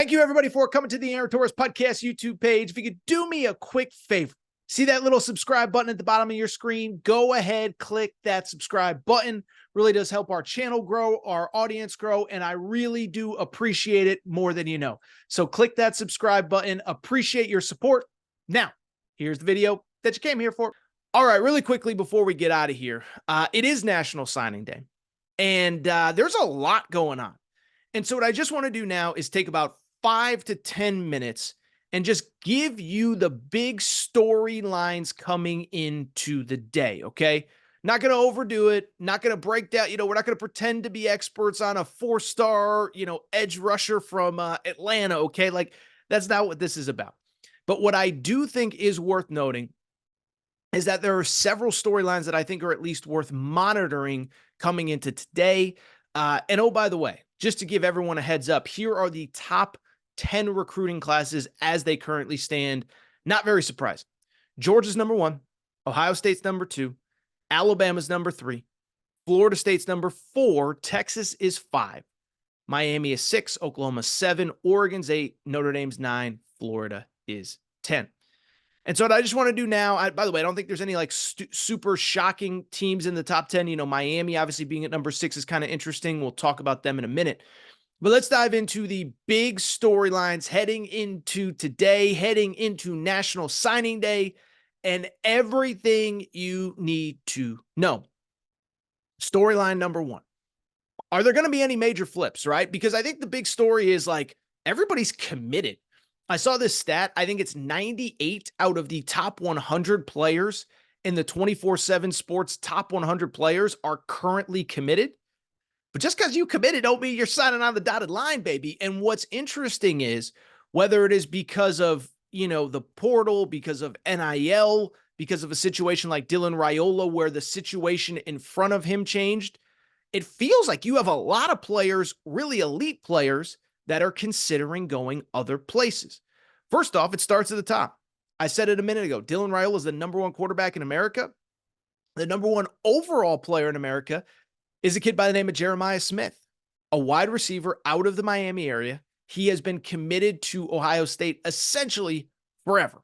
Thank you, everybody, for coming to the Aaron Torres Podcast YouTube page. If you could do me a quick favor, see that little subscribe button at the bottom of your screen? Go ahead, click that subscribe button. Really does help our channel grow, our audience grow, and I really do appreciate it more than you know. So click that subscribe button. Appreciate your support. Now, here's the video that you came here for. All right, really quickly before we get out of here, it is National Signing Day, and there's a lot going on. And so what I just want to do now is take about 5 to 10 minutes and just give you the big storylines coming into the day, okay? Not going to overdo it, not going to break down, we're not going to pretend to be experts on a 4-star, edge rusher from Atlanta, okay? Like, that's not what this is about. But what I do think is worth noting is that there are several storylines that I think are at least worth monitoring coming into today. And oh, by the way, just to give everyone a heads up, here are the top 10 recruiting classes as they currently stand. Not very surprising. Georgia's number 1, Ohio State's number 2, Alabama's number 3, Florida State's number 4, Texas is 5, Miami is 6, Oklahoma 7, Oregon's 8, Notre Dame's 9, Florida is 10. And so what I just want to do now, by the way, I don't think there's any like super shocking teams in the top 10. Miami obviously being at number 6 is kind of interesting. We'll talk about them in a minute. But let's dive into the big storylines heading into today, heading into National Signing Day, and everything you need to know. Storyline number 1. Are there going to be any major flips, right? Because I think the big story is like everybody's committed. I saw this stat. I think it's 98 out of the top 100 players in the 24/7 Sports top 100 players are currently committed. But just because you committed don't mean you're signing on the dotted line, baby. And what's interesting is whether it is because of, the portal, because of NIL, because of a situation like Dylan Raiola where the situation in front of him changed, it feels like you have a lot of players, really elite players, that are considering going other places. First off, it starts at the top. I said it a minute ago. Dylan Raiola is the number 1 quarterback in America. The number 1 overall player in America is a kid by the name of Jeremiah Smith, a wide receiver out of the Miami area. He has been committed to Ohio State essentially forever.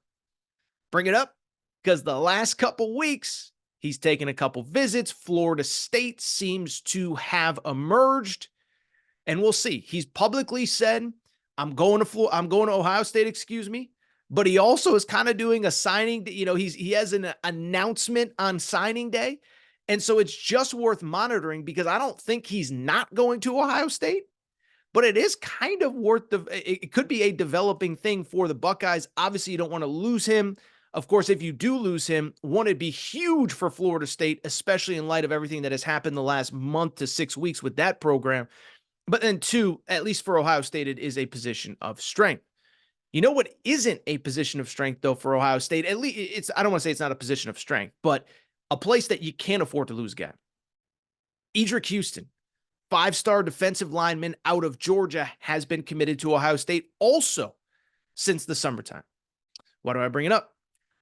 Bring it up because the last couple weeks, he's taken a couple visits. Florida State seems to have emerged. And we'll see. He's publicly said, I'm going to Ohio State, but he also is kind of doing a signing. He has an announcement on signing day. And so it's just worth monitoring because I don't think he's not going to Ohio State, but it is kind of it could be a developing thing for the Buckeyes. Obviously, you don't want to lose him. Of course, if you do lose him, one, it'd be huge for Florida State, especially in light of everything that has happened the last month to 6 weeks with that program. But then 2, at least for Ohio State, it is a position of strength. You know what isn't a position of strength, though, for Ohio State? At least I don't want to say it's not a position of strength, but a place that you can't afford to lose again. Edric Houston, 5-star defensive lineman out of Georgia, has been committed to Ohio State also since the summertime. Why do I bring it up?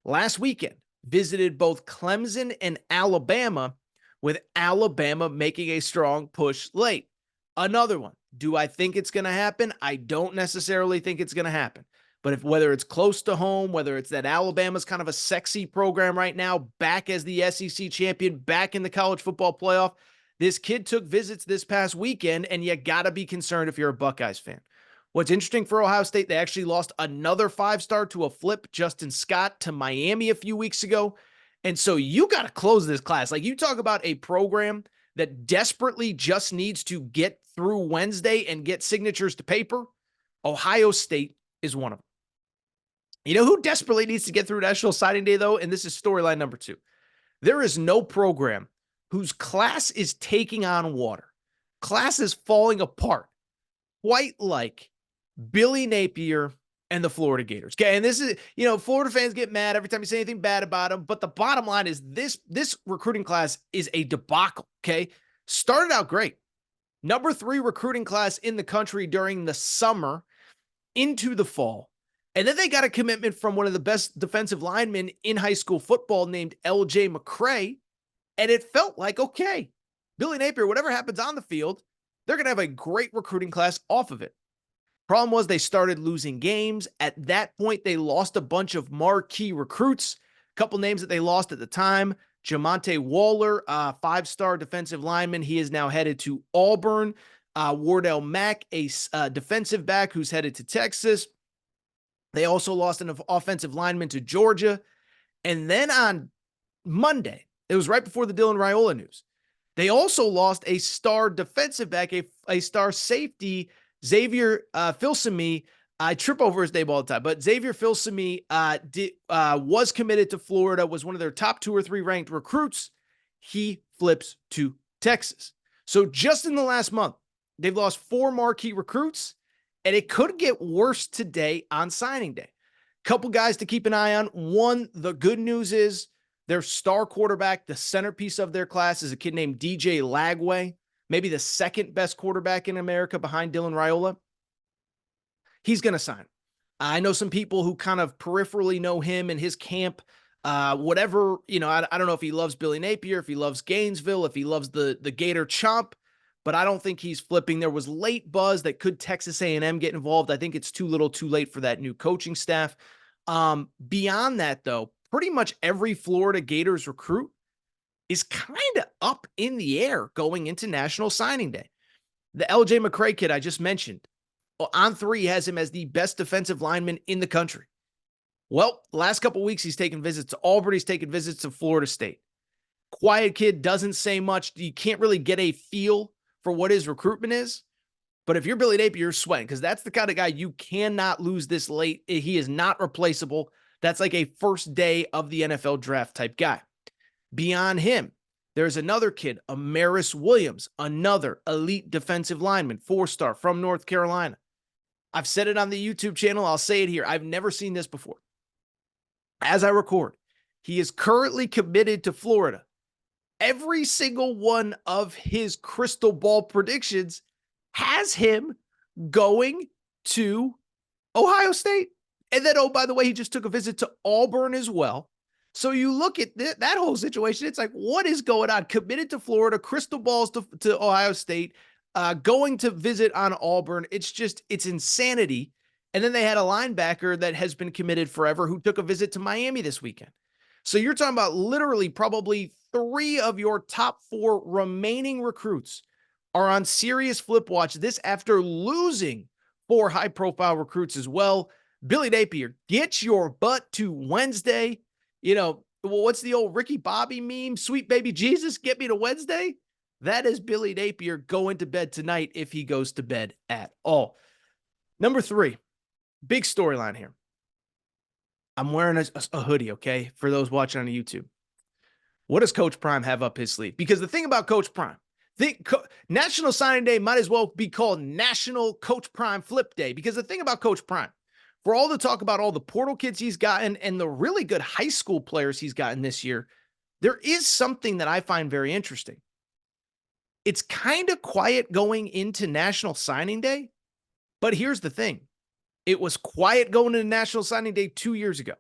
Last weekend, visited both Clemson and Alabama, with Alabama making a strong push late. Another one. Do I think it's going to happen? I don't necessarily think it's going to happen. But whether it's close to home, whether it's that Alabama's kind of a sexy program right now, back as the SEC champion, back in the college football playoff, this kid took visits this past weekend, and you got to be concerned if you're a Buckeyes fan. What's interesting for Ohio State, they actually lost another 5-star to a flip, Justin Scott, to Miami a few weeks ago. And so you got to close this class. Like, you talk about a program that desperately just needs to get through Wednesday and get signatures to paper. Ohio State is one of them. You know who desperately needs to get through National Signing Day, though? And this is storyline number 2. There is no program whose class is taking on water. Class is falling apart, quite like Billy Napier and the Florida Gators. Okay, and this is, Florida fans get mad every time you say anything bad about them, but the bottom line is this recruiting class is a debacle, okay? Started out great. Number 3 recruiting class in the country during the summer into the fall. And then they got a commitment from one of the best defensive linemen in high school football named L.J. McCray. And it felt like, okay, Billy Napier, whatever happens on the field, they're going to have a great recruiting class off of it. Problem was they started losing games. At that point, they lost a bunch of marquee recruits. A couple names that they lost at the time. Jamonte Waller, 5-star defensive lineman. He is now headed to Auburn. Wardell Mack, a defensive back who's headed to Texas. They also lost an offensive lineman to Georgia. And then on Monday, it was right before the Dylan Raiola news, they also lost a star defensive back, a star safety, Xavier Filsaime. I trip over his name all the time, but Xavier Filsaime was committed to Florida, was one of their top 2 or 3 ranked recruits. He flips to Texas. So just in the last month, they've lost 4 marquee recruits, and it could get worse today on signing day. Couple guys to keep an eye on. One, the good news is their star quarterback, the centerpiece of their class, is a kid named DJ Lagway, maybe the second best quarterback in America behind Dylan Raiola. He's going to sign. I know some people who kind of peripherally know him and his camp. Whatever, I don't know if he loves Billy Napier, if he loves Gainesville, if he loves the Gator Chomp, but I don't think he's flipping. There was late buzz that could Texas A&M get involved. I think it's too little too late for that new coaching staff. Beyond that, though, pretty much every Florida Gators recruit is kind of up in the air going into National Signing Day. The LJ McCray kid I just mentioned, on 3 has him as the best defensive lineman in the country. Well, the last couple of weeks, he's taken visits to Auburn. He's taken visits to Florida State. Quiet kid, doesn't say much. You can't really get a feel for what his recruitment is. But if you're Billy Napier, you're sweating, because that's the kind of guy you cannot lose this late. He is not replaceable. That's like a first day of the NFL draft type guy. Beyond him, there's another kid, Amaris Williams, another elite defensive lineman, 4-star from North Carolina. I've said it on the YouTube channel. I'll say it here. I've never seen this before. As I record, he is currently committed to Florida. Every single one of his crystal ball predictions has him going to Ohio State. And then, oh, by the way, he just took a visit to Auburn as well. So you look at that whole situation, it's like, what is going on? Committed to Florida, crystal balls to Ohio State, going to visit on Auburn. It's insanity. And then they had a linebacker that has been committed forever who took a visit to Miami this weekend. So you're talking about literally probably 3 of your top 4 remaining recruits are on serious flip watch. This after losing 4 high-profile recruits as well. Billy Napier, get your butt to Wednesday. What's the old Ricky Bobby meme? Sweet baby Jesus, get me to Wednesday. That is Billy Napier going to bed tonight if he goes to bed at all. Number 3, big storyline here. I'm wearing a hoodie, okay, for those watching on YouTube. What does Coach Prime have up his sleeve? Because the thing about Coach Prime, National Signing Day might as well be called National Coach Prime Flip Day, because the thing about Coach Prime, for all the talk about all the portal kids he's gotten and the really good high school players he's gotten this year, there is something that I find very interesting. It's kind of quiet going into National Signing Day, but here's the thing. It was quiet going into National Signing Day 2 years ago.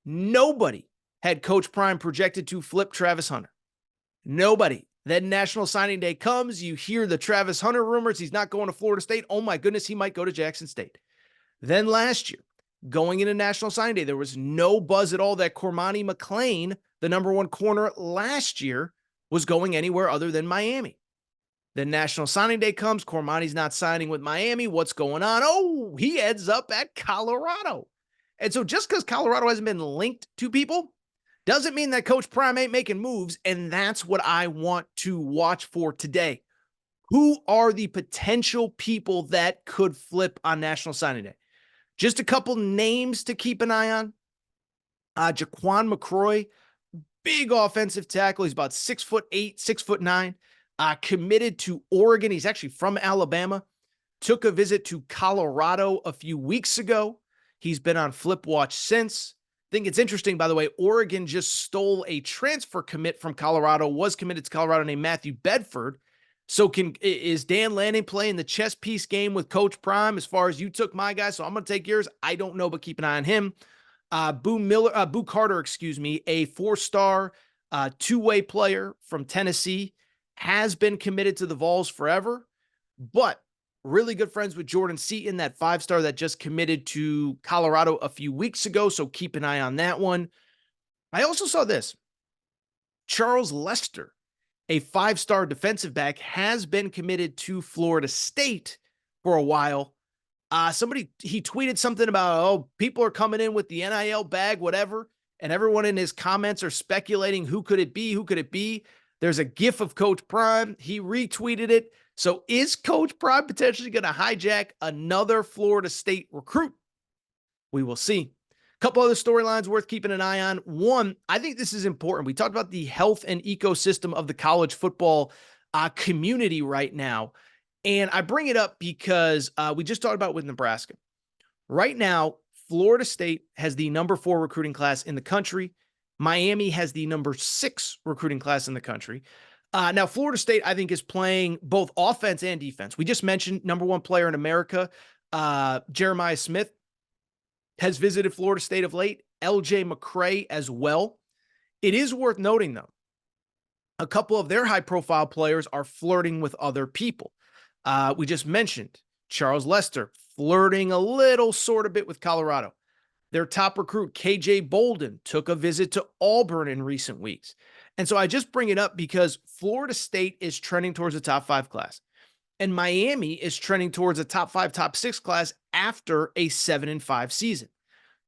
Nobody had Coach Prime projected to flip Travis Hunter. Nobody. Then National Signing Day comes, you hear the Travis Hunter rumors. He's not going to Florida State. Oh my goodness, he might go to Jackson State. Then last year, going into National Signing Day, there was no buzz at all that Cormani McClain, the number 1 corner last year, was going anywhere other than Miami. Then National Signing Day comes, Cormani's not signing with Miami. What's going on? Oh, he ends up at Colorado. And so just because Colorado hasn't been linked to people doesn't mean that Coach Prime ain't making moves, and that's what I want to watch for today. Who are the potential people that could flip on National Signing Day? Just a couple names to keep an eye on. Jaquan McCroy, big offensive tackle. He's about 6'8", 6'9", committed to Oregon. He's actually from Alabama. Took a visit to Colorado a few weeks ago. He's been on flip watch since. I think it's interesting, by the way, Oregon just stole a transfer commit from Colorado, was committed to Colorado, named Matthew Bedford. So is Dan Lanning playing the chess piece game with Coach Prime as far as you took my guy? So I'm going to take yours. I don't know, but keep an eye on him. Boo Carter, a 4-star, 2-way player from Tennessee, has been committed to the Vols forever. But really good friends with Jordan Seaton, that 5-star that just committed to Colorado a few weeks ago. So keep an eye on that one. I also saw this. Charles Lester, a 5-star defensive back, has been committed to Florida State for a while. He tweeted something about, oh, people are coming in with the NIL bag, whatever. And everyone in his comments are speculating, who could it be? Who could it be? There's a GIF of Coach Prime. He retweeted it. So is Coach Prime potentially going to hijack another Florida State recruit? We will see. A couple other storylines worth keeping an eye on. One, I think this is important. We talked about the health and ecosystem of the college football community right now. And I bring it up because we just talked about it with Nebraska. Right now, Florida State has the number 4 recruiting class in the country. Miami has the number 6 recruiting class in the country. Now, Florida State, I think, is playing both offense and defense. We just mentioned number 1 player in America, Jeremiah Smith, has visited Florida State of late. LJ McCray as well. It is worth noting, though, a couple of their high-profile players are flirting with other people. We just mentioned Charles Lester flirting a little sort of bit with Colorado. Their top recruit, KJ Bolden, took a visit to Auburn in recent weeks. And so I just bring it up because Florida State is trending towards a top 5 class. And Miami is trending towards a top 5, top 6 class after a 7-5 season.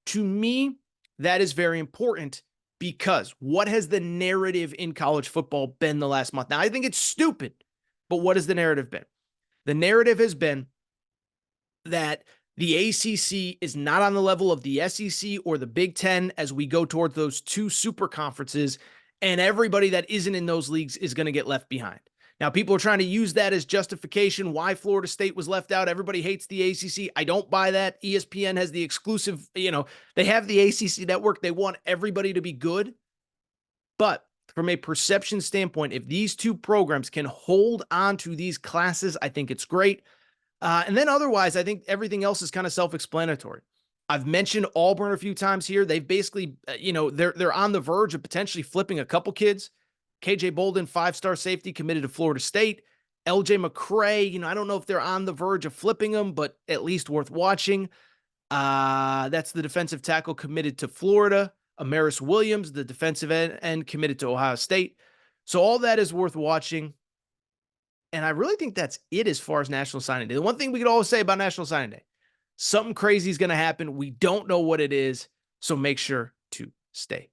To me, that is very important because what has the narrative in college football been the last month? Now, I think it's stupid, but what has the narrative been? The narrative has been that the ACC is not on the level of the SEC or the Big Ten as we go towards those 2 super conferences, and everybody that isn't in those leagues is going to get left behind. Now, people are trying to use that as justification why Florida State was left out. Everybody hates the ACC. I don't buy that. ESPN has the exclusive, they have the ACC network. They want everybody to be good. But from a perception standpoint, if these 2 programs can hold on to these classes, I think it's great. And then otherwise, I think everything else is kind of self-explanatory. I've mentioned Auburn a few times here. They've basically, they're on the verge of potentially flipping a couple kids. KJ Bolden, 5-star safety, committed to Florida State. LJ McCray, I don't know if they're on the verge of flipping them, but at least worth watching. That's the defensive tackle committed to Florida. Amaris Williams, the defensive end, committed to Ohio State. So all that is worth watching. And I really think that's it as far as National Signing Day. The one thing we could always say about National Signing Day, something crazy is going to happen. We don't know what it is, so make sure to stay